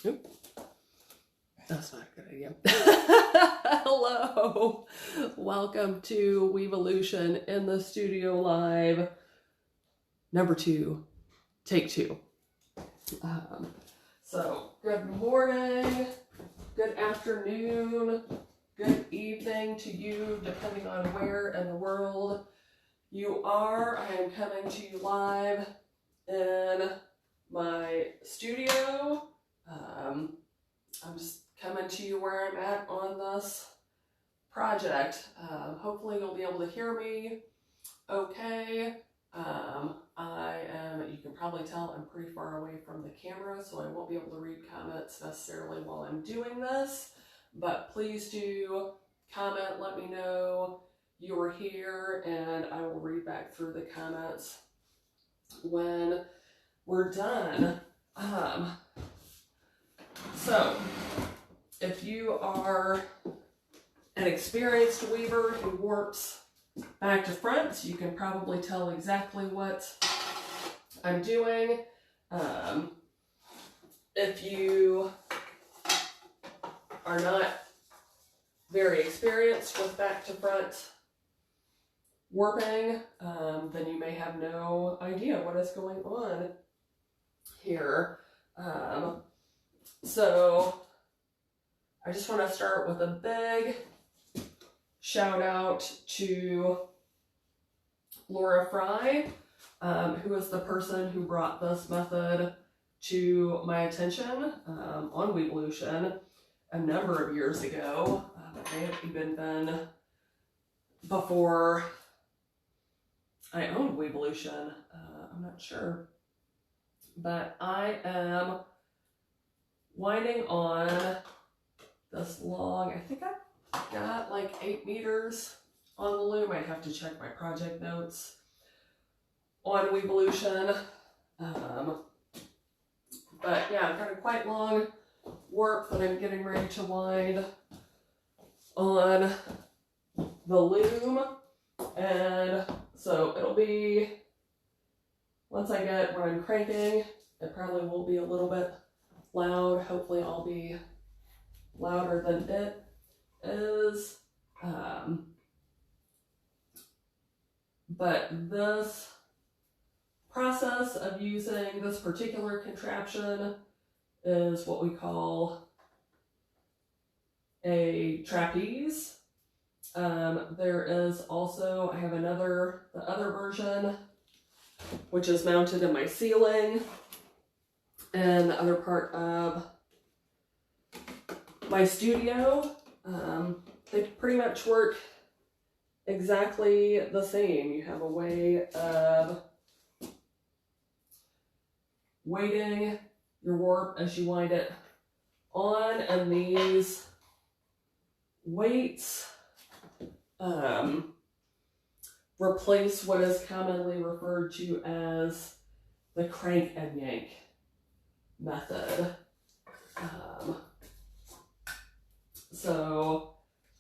Oop. That's not a good idea. Hello. Welcome to Weevolution in the studio live. Number 2, take 2. So, good morning, good afternoon, good evening to you, depending on where in the world you are. I am coming to you live in my studio. I'm just coming to you where I'm at on this project. Hopefully you'll be able to hear me okay. You can probably tell I'm pretty far away from the camera, so I won't be able to read comments necessarily while I'm doing this, but please do comment, let me know you were here, and I will read back through the comments when we're done. So, if you are an experienced weaver who warps back to front, you can probably tell exactly what I'm doing. If you are not very experienced with back to front warping, then you may have no idea what is going on here. So I just want to start with a big shout out to Laura Fry, who is the person who brought this method to my attention on Weevolution a number of years ago. It may have even been before I owned Weevolution. I'm not sure. But I am winding on this long, I think I've got like 8 meters on the loom. I have to check my project notes on Weevolution. But yeah, I've got a quite long warp that I'm getting ready to wind on the loom. And so it'll be, once I get what I'm cranking, it probably will be a little bit loud. Hopefully I'll be louder than it is. But this process of using this particular contraption is what we call a trapeze. There is also, I have the other version, which is mounted in my ceiling and the other part of my studio. They pretty much work exactly the same. You have a way of weighting your warp as you wind it on, and these weights replace what is commonly referred to as the crank and yank method. So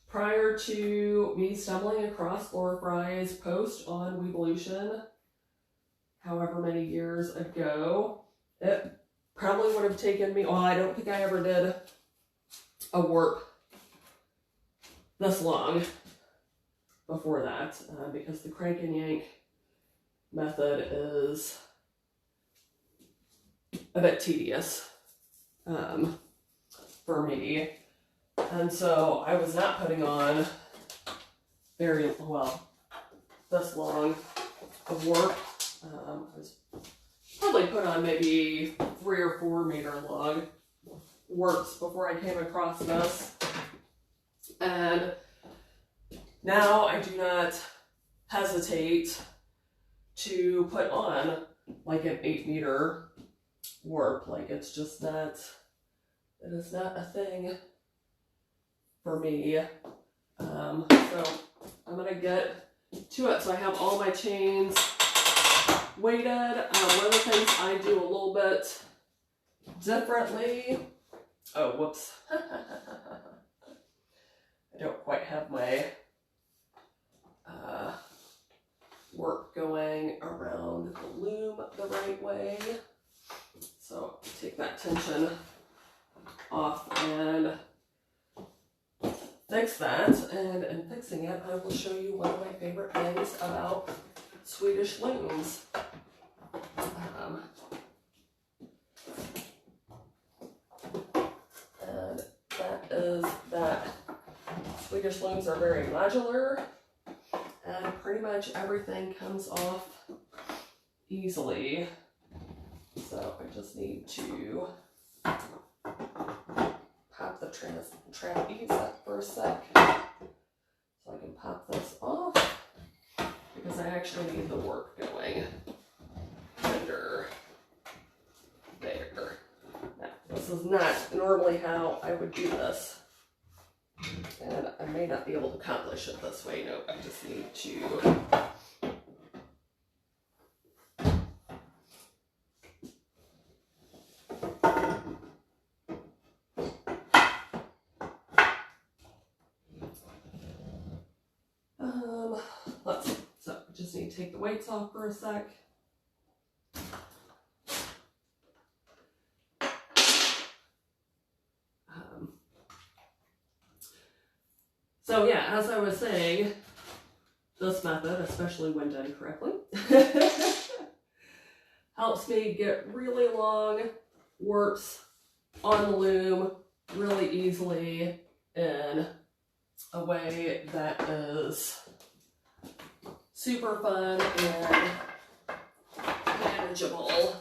prior to me stumbling across Laura Fry's post on Weevolution, however many years ago, it probably would have taken me, well, I don't think I ever did a warp this long before that, because the crank and yank method is a bit tedious for me. And so I was not putting on this long of warp. I was probably put on maybe 3 or 4 meter long warps before I came across this. And now I do not hesitate to put on like an 8 meter warp. Like, it's just not, it is not a thing for me. So I'm gonna get to it. So I have all my chains weighted. One of the things I do a little bit differently. Oh, whoops. I don't quite have my work going around the loom the right way. So take that tension off and fix that. And in fixing it, I will show you one of my favorite things about Swedish looms. And that is that Swedish looms are very modular, and pretty much everything comes off easily. So I just need to pop the trapeze up for a sec, so I can pop this off, because I actually need the warp going under there. Now, this is not normally how I would do this, and I may not be able to accomplish it this way. No, I just need to let's see. So I just need to take the weights off for a sec. So yeah, as I was saying, this method, especially when done correctly, helps me get really long warps on the loom really easily in a way that is super fun and manageable.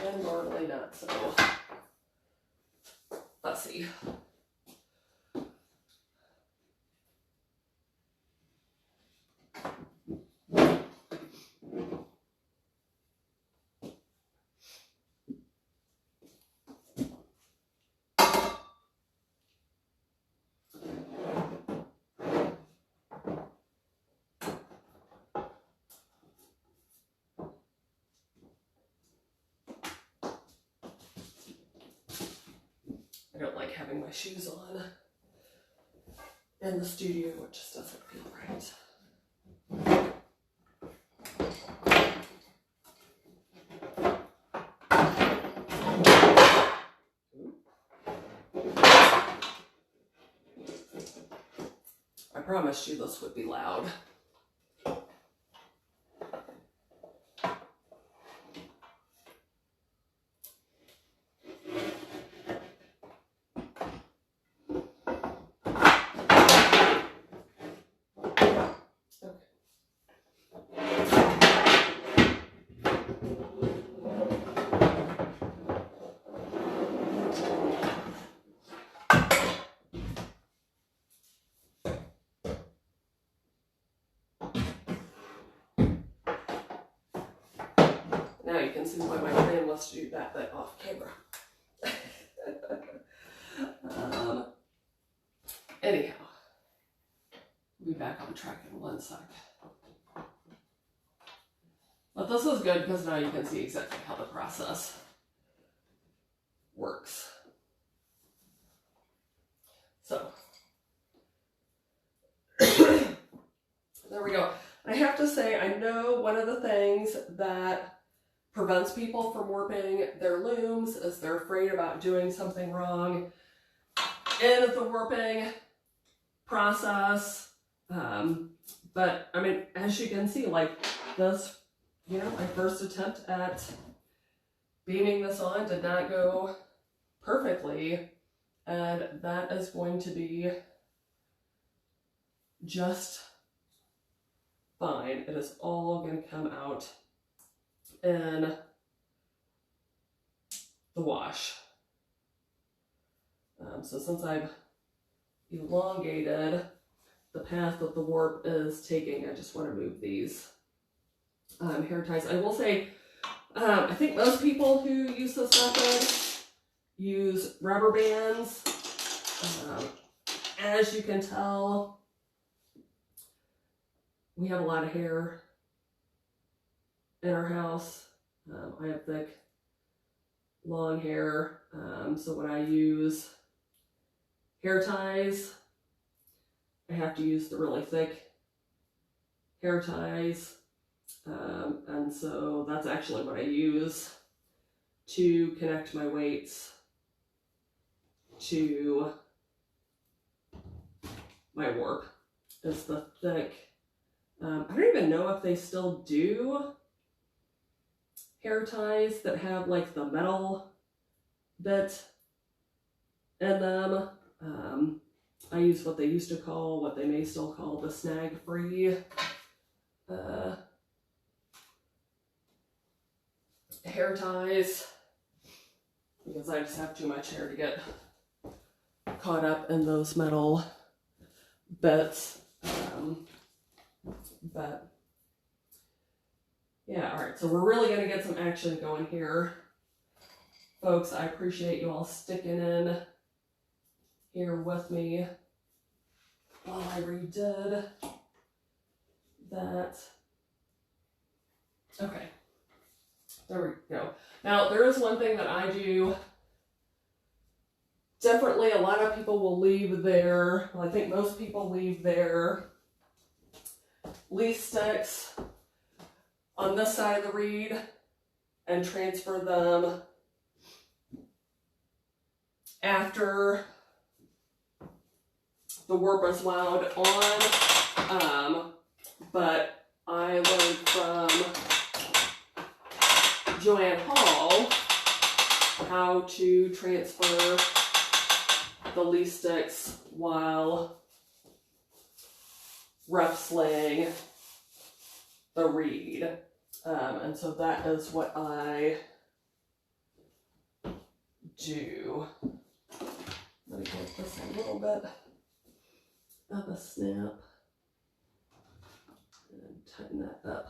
And normally not so fussy. I don't like having my shoes on in the studio, it just doesn't feel right. I promised you this would be loud. Now you can see why my plan was to do that bit off camera. Anyhow, we'll be back on track in one sec. But this is good because now you can see exactly how the process works. So, there we go. I have to say, I know one of the things that prevents people from warping their looms is they're afraid about doing something wrong in the warping process. But I mean, as you can see, like this, you know, my first attempt at beaming this on did not go perfectly, and that is going to be just fine. It is all going to come out in the wash. So since I've elongated the path that the warp is taking, I just want to move these hair ties. I will say, I think most people who use this method use rubber bands. As you can tell, we have a lot of hair in our house. I have thick, long hair, so when I use hair ties, I have to use the really thick hair ties. And so that's actually what I use to connect my weights to my warp, is the thick, I don't even know if they still do hair ties that have like the metal bit in them. I use what they used to call, what they may still call, the snag free hair ties, because I just have too much hair to get caught up in those metal bits. But yeah, all right, so we're really gonna get some action going here, folks. I appreciate you all sticking in here with me while I redid that. Okay, there we go. Now, there is one thing that I do differently. A lot of people will leave their, well, I think most people leave their leaf sticks on this side of the reed and transfer them after the warp is wound on. But I learned from Joanne Hall how to transfer the leaf sticks while rough slaying the reed. And so that is what I do. Let me give this a little bit of a snap and tighten that up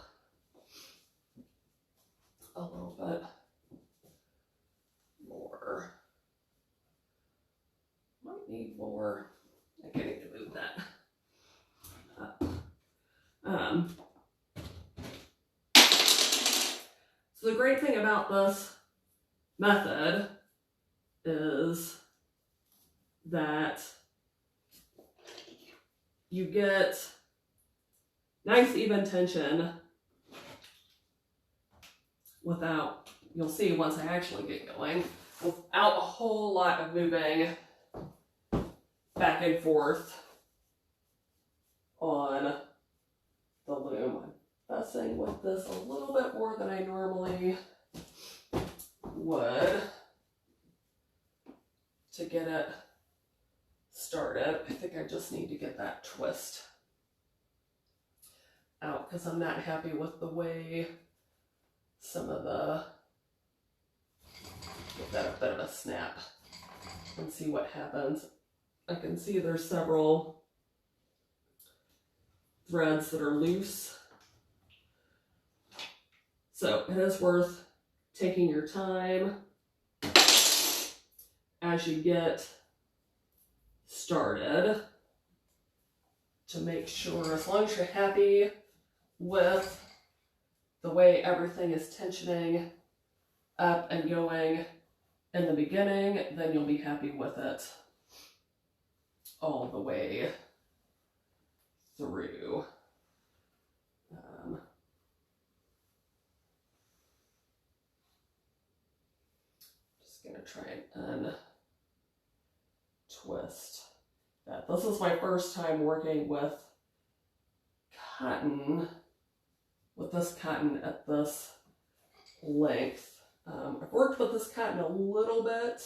a little bit more. Might need more. I need to move that up. So the great thing about this method is that you get nice even tension without, you'll see once I actually get going, without a whole lot of moving back and forth on the loom. I'm messing with this a little bit more than I normally would to get it started. I think I just need to get that twist out because I'm not happy with the way some of the, give that a bit of a snap and see what happens. I can see there's several threads that are loose. So it is worth taking your time as you get started to make sure, as long as you're happy with the way everything is tensioning up and going in the beginning, then you'll be happy with it all the way through. Just gonna try and untwist that. This is my first time working with cotton, with this cotton at this length. I've worked with this cotton a little bit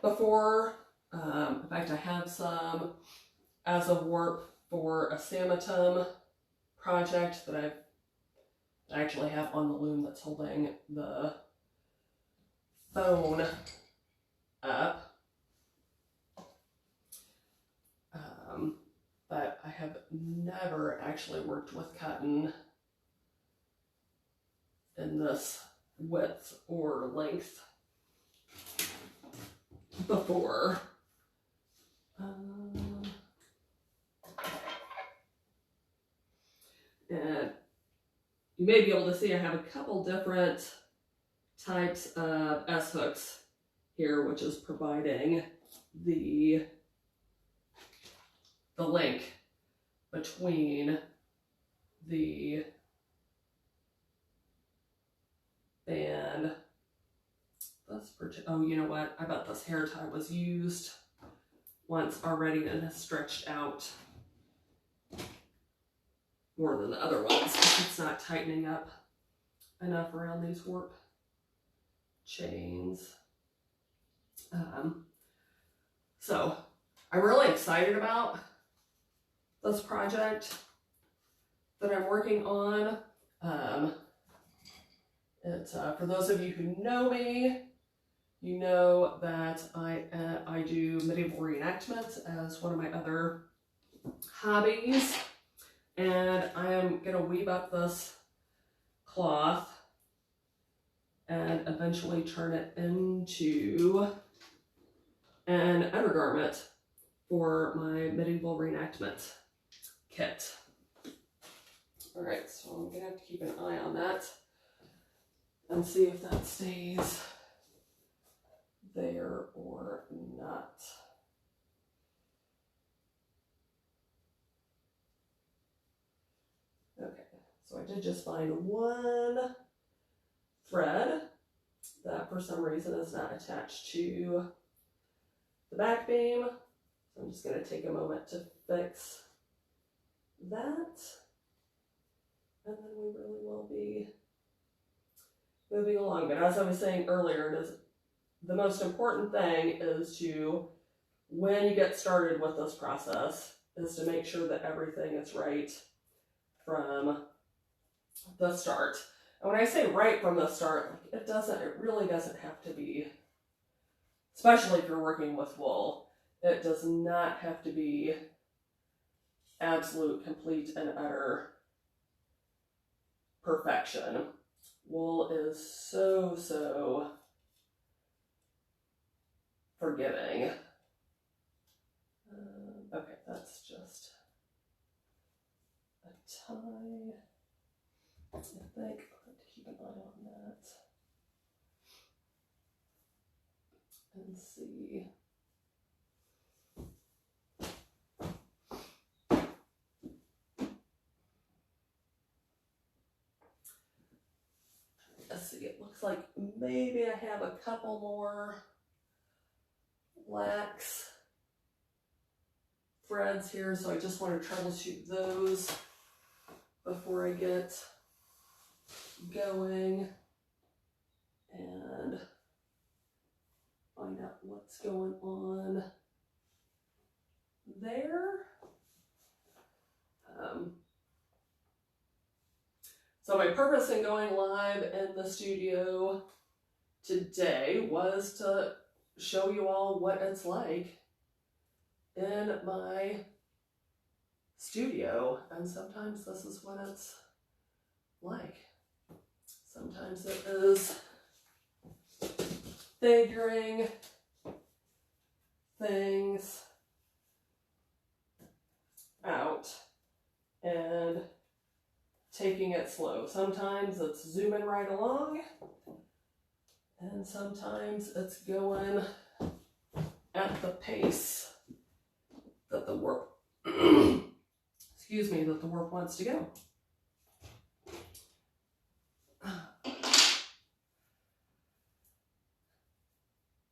before. In fact, I have some as a warp for a Samatum project that I actually have on the loom that's holding the phone up. But I have never actually worked with cotton in this width or length before. And you may be able to see I have a couple different types of S-hooks here, which is providing the link between the oh, you know what? I bet this hair tie was used once already and has stretched out more than the other ones. It's not tightening up enough around these warp chains. So I'm really excited about this project that I'm working on. For those of you who know me, you know that I do medieval reenactments as one of my other hobbies, and I am gonna weave up this cloth and eventually turn it into an undergarment for my medieval reenactment kit. All right, so I'm gonna have to keep an eye on that and see if that stays there or not. Okay, so I did just find one thread that for some reason is not attached to the back beam. So I'm just going to take a moment to fix that. And then we really will be moving along. But as I was saying earlier, the most important thing is to, when you get started with this process, is to make sure that everything is right from the start. And when I say right from the start, it really doesn't have to be, especially if you're working with wool, it does not have to be absolute, complete, and utter perfection. Wool is so forgiving. Okay, that's just a tie. I think I'll have to keep an eye on that and see. Let's see, it looks like maybe I have a couple more lax threads here, so I just want to troubleshoot those before I get going and find out what's going on there. So my purpose in going live in the studio today was to show you all what it's like in my studio, and sometimes this is what it's like. Sometimes it is figuring things out and taking it slow. Sometimes it's zooming right along, and sometimes it's going at the pace that the warp excuse me, that the warp wants to go.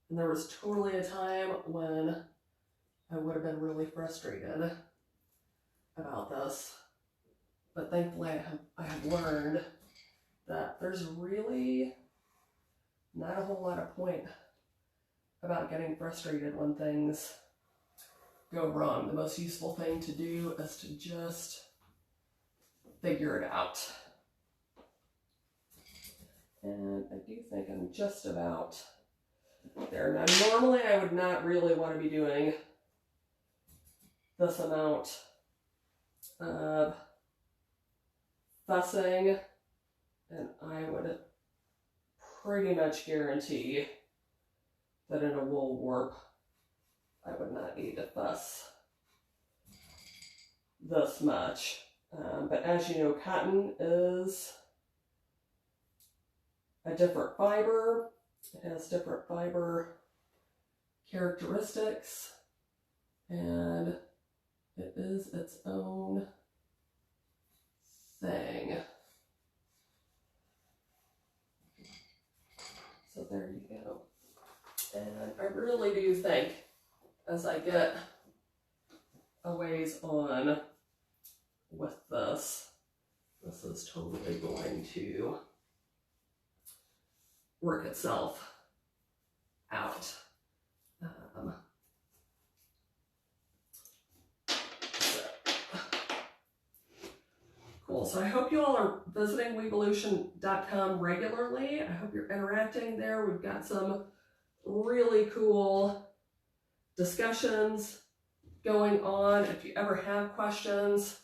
And there was totally a time when I would have been really frustrated about this. But thankfully I have learned that there's really not a whole lot of point about getting frustrated when things go wrong. The most useful thing to do is to just figure it out. And I do think I'm just about there. Now, normally I would not really want to be doing this amount of fussing, and I would pretty much guarantee that in a wool warp I would not need to fuss this much. But as you know, cotton is a different fiber. It has different fiber characteristics, and it is its own thing. So there you go. And I really do think as I get a ways on with this, this is totally going to work itself out. Cool. So I hope you all are visiting weevolution.com regularly. I hope you're interacting there. We've got some really cool discussions going on. If you ever have questions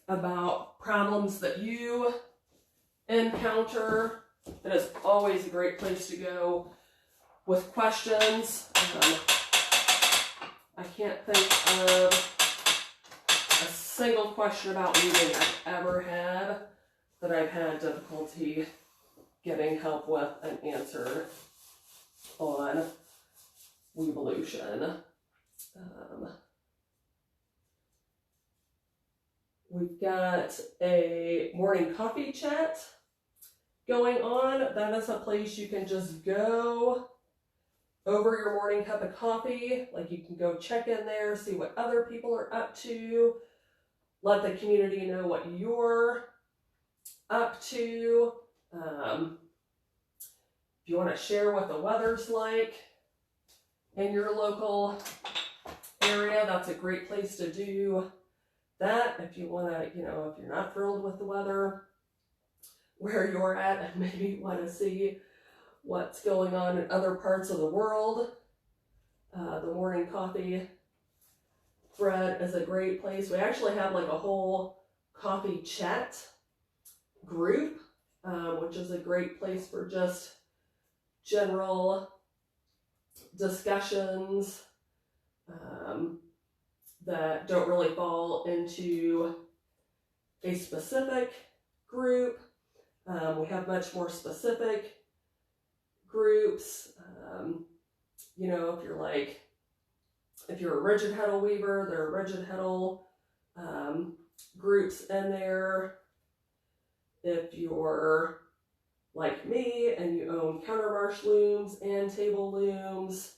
about problems that you encounter, it is always a great place to go with questions. I can't think of a single question about weaving I've ever had that I've had difficulty getting help with and answered on Weevolution. We've got a morning coffee chat going on. That is a place you can just go over your morning cup of coffee. Like, you can go check in there, see what other people are up to, let the community know what you're up to. If you want to share what the weather's like in your local area, that's a great place to do that. If you want to, you know, if you're not thrilled with the weather where you're at and maybe want to see what's going on in other parts of the world, the morning coffee thread is a great place. We actually have like a whole coffee chat group, which is a great place for just general discussions that don't really fall into a specific group. We have much more specific groups. You know, if you're a rigid heddle weaver, there are rigid heddle groups in there. If you're like me and you own countermarch looms and table looms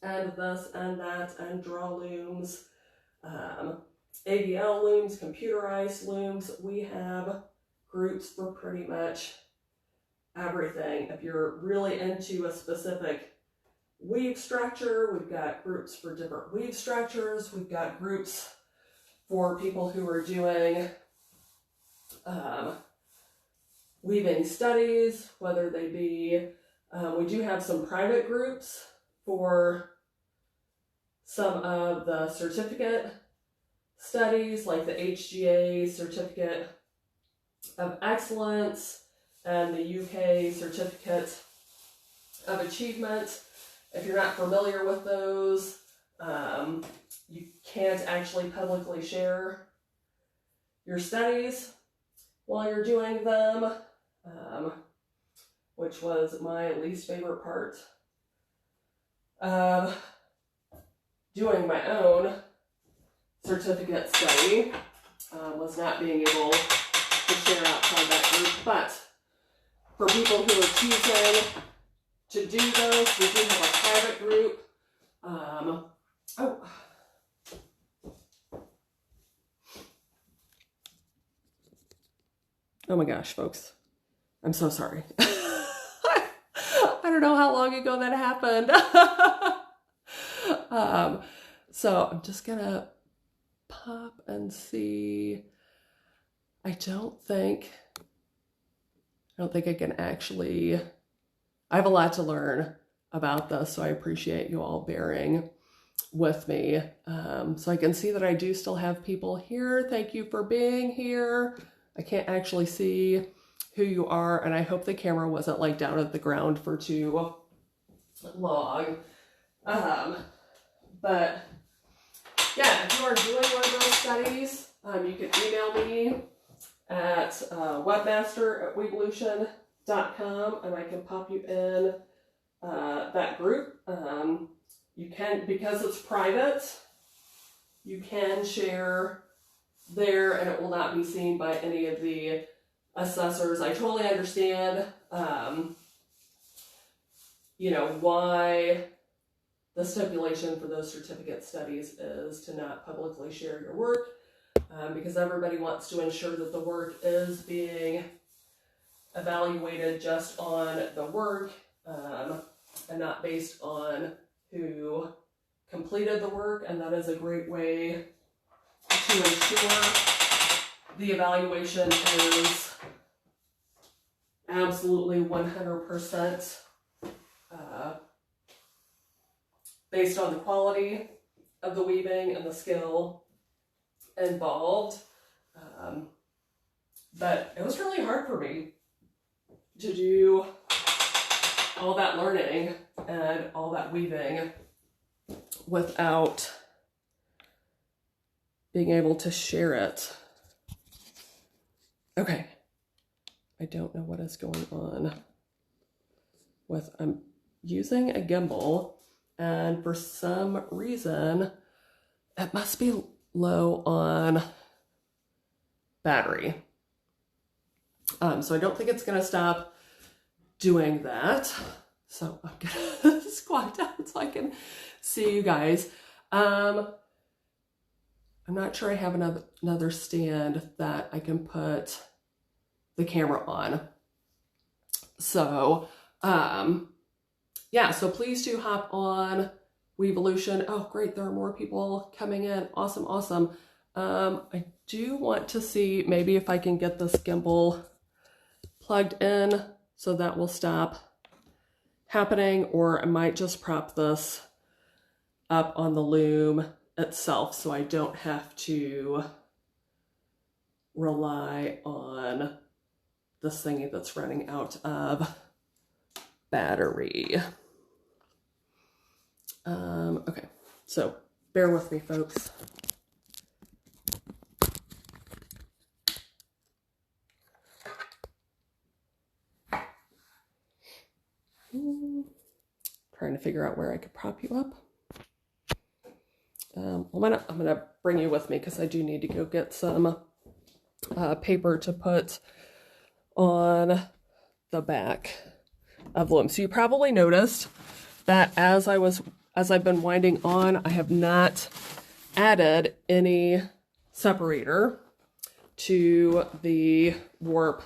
and this and that and draw looms, AVL looms, computerized looms, we have groups for pretty much everything. If you're really into a specific weave structure, we've got groups for different weave structures. We've got groups for people who are doing weaving studies, whether they be, we do have some private groups for some of the certificate studies, like the HGA Certificate of Excellence and the UK Certificate of Achievement. If you're not familiar with those, you can't actually publicly share your studies while you're doing them, which was my least favorite part of doing my own certificate study, was not being able to share outside that group. But for people who are choosing to do those, we do have a private group. Oh my gosh, folks. I'm so sorry. I don't know how long ago that happened. So I'm just gonna pop and see. I don't think I can actually, I have a lot to learn about this, so I appreciate you all bearing with me. So I can see that I do still have people here. Thank you for being here. I can't actually see who you are, and I hope the camera wasn't like down at the ground for too long. But yeah, if you are doing one of those studies, you can email me at webmaster@weevolution.com, and I can pop you in that group. You can, because it's private, you can share there and it will not be seen by any of the assessors. I totally understand you know, why the stipulation for those certificate studies is to not publicly share your work, because everybody wants to ensure that the work is being evaluated just on the work, and not based on who completed the work. And that is a great way to ensure the evaluation is absolutely 100% based on the quality of the weaving and the skill involved. But it was really hard for me to do all that learning and all that weaving without being able to share it. Okay. I don't know what is going on with, I'm using a gimbal, and for some reason it must be low on battery. So I don't think it's going to stop doing that. So I'm going to squat down so I can see you guys. I'm not sure I have another stand that I can put the camera on. So, yeah, so please do hop on Weavolution. Oh, great, there are more people coming in. Awesome, awesome. I do want to see maybe if I can get this gimbal plugged in so that will stop happening, or I might just prop this up on the loom itself so I don't have to rely on this thingy that's running out of battery. Okay, so bear with me, folks. Trying to figure out where I could prop you up. I'm gonna bring you with me because I do need to go get some paper to put on the back of the loom. So you probably noticed that as I've been winding on, I have not added any separator to the warp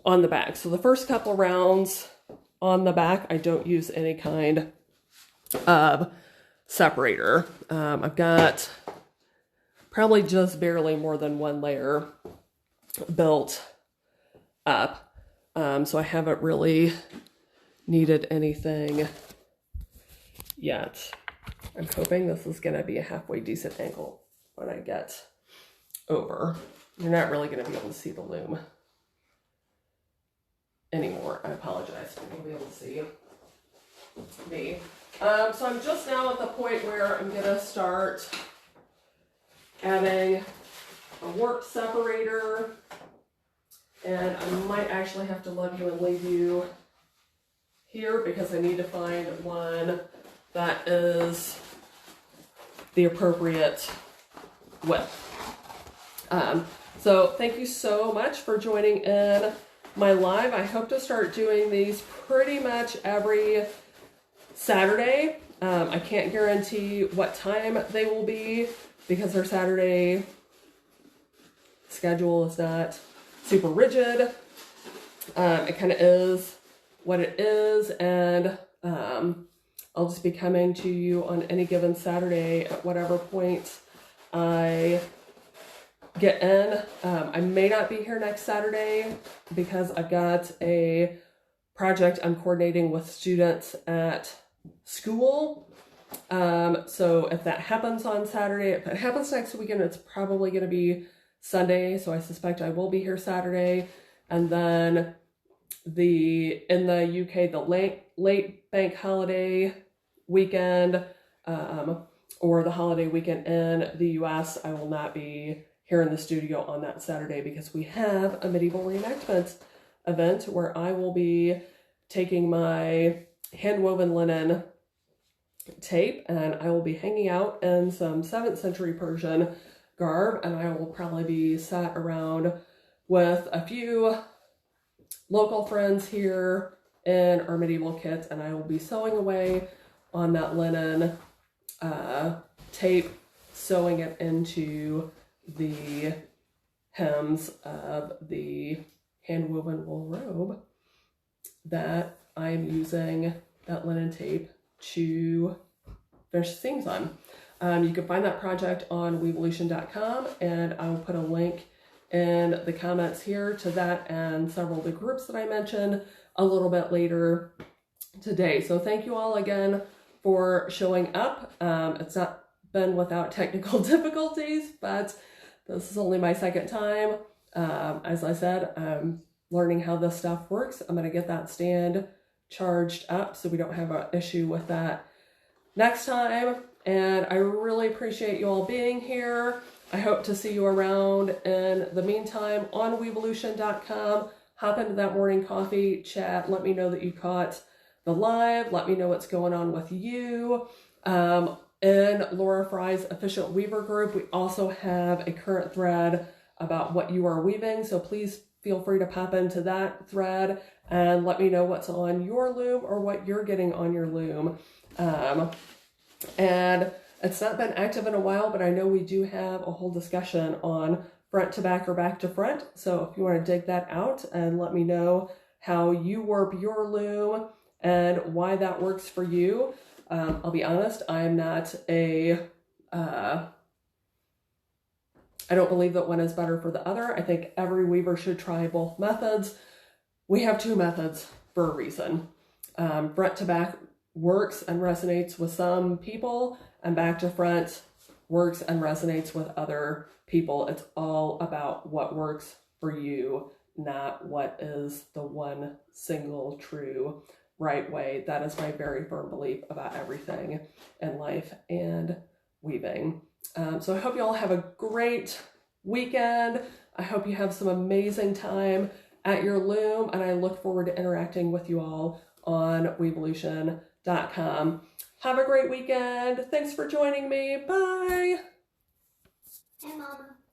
on the back. So the first couple rounds on the back, I don't use any kind of separator. I've got probably just barely more than one layer built up. So I haven't really needed anything yet. I'm hoping this is going to be a halfway decent angle when I get over. You're not really going to be able to see the loom anymore. I apologize. You'll be able to see me. So I'm just now at the point where I'm going to start adding a warp separator, and I might actually have to lug you and leave you here because I need to find one that is the appropriate width. So thank you so much for joining in my live. I hope to start doing these pretty much every Saturday. I can't guarantee what time they will be because our Saturday schedule is not super rigid. It kind of is what it is, and I'll just be coming to you on any given Saturday at whatever point I get in. I may not be here next Saturday because I've got a project I'm coordinating with students at school. So if that happens on Saturday, if it happens next weekend, it's probably going to be Sunday. So I suspect I will be here Saturday. And then in the UK, the late bank holiday weekend, or the holiday weekend in the US, I will not be here in the studio on that Saturday because we have a medieval reenactment event where I will be taking my hand-woven linen tape and I will be hanging out in some 7th century Persian garb, and I will probably be sat around with a few local friends here in our medieval kits, and I will be sewing away on that linen tape, sewing it into the hems of the hand-woven wool robe that I'm using that linen tape to finish the seams on. You can find that project on Weavolution.com, and I will put a link in the comments here to that and several of the groups that I mentioned a little bit later today. So thank you all again for showing up. It's not been without technical difficulties, but this is only my second time. As I said, I'm learning how this stuff works. I'm going to get that stand charged up so we don't have an issue with that next time. And I really appreciate you all being here. I hope to see you around in the meantime on Weavolution.com. Hop into that morning coffee chat. Let me know that you caught the live. Let me know what's going on with you. In Laura Fry's Efficient Weaver group, we also have a current thread about what you are weaving. So please feel free to pop into that thread and let me know what's on your loom or what you're getting on your loom. And it's not been active in a while, but I know we do have a whole discussion on front to back or back to front. So if you want to dig that out and let me know how you warp your loom and why that works for you. I'll be honest, I'm not I don't believe that one is better for the other. I think every weaver should try both methods. We have two methods for a reason. Front to back works and resonates with some people, and back to front works and resonates with other people. It's all about what works for you, not what is the one single true right way. That is my very firm belief about everything in life and weaving. So I hope you all have a great weekend. I hope you have some amazing time at your loom, and I look forward to interacting with you all on Weavolution.com. Have a great weekend. Thanks for joining me. Bye. Hey, Mama.